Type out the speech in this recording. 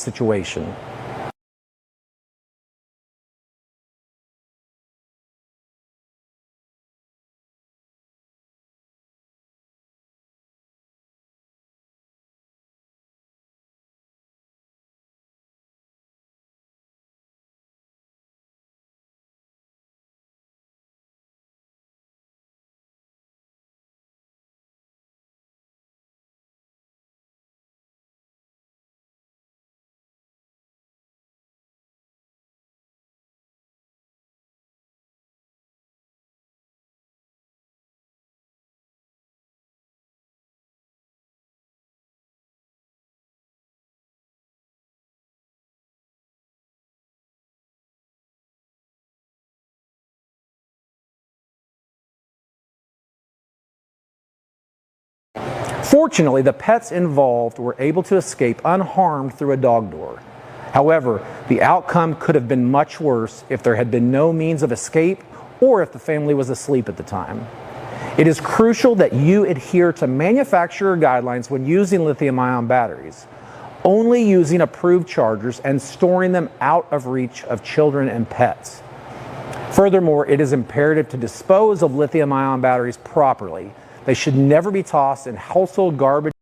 situation. Fortunately, the pets involved were able to escape unharmed through a dog door. However, the outcome could have been much worse if there had been no means of escape or if the family was asleep at the time. It is crucial that you adhere to manufacturer guidelines when using lithium-ion batteries, only using approved chargers and storing them out of reach of children and pets. Furthermore, it is imperative to dispose of lithium-ion batteries properly. They should never be tossed in household garbage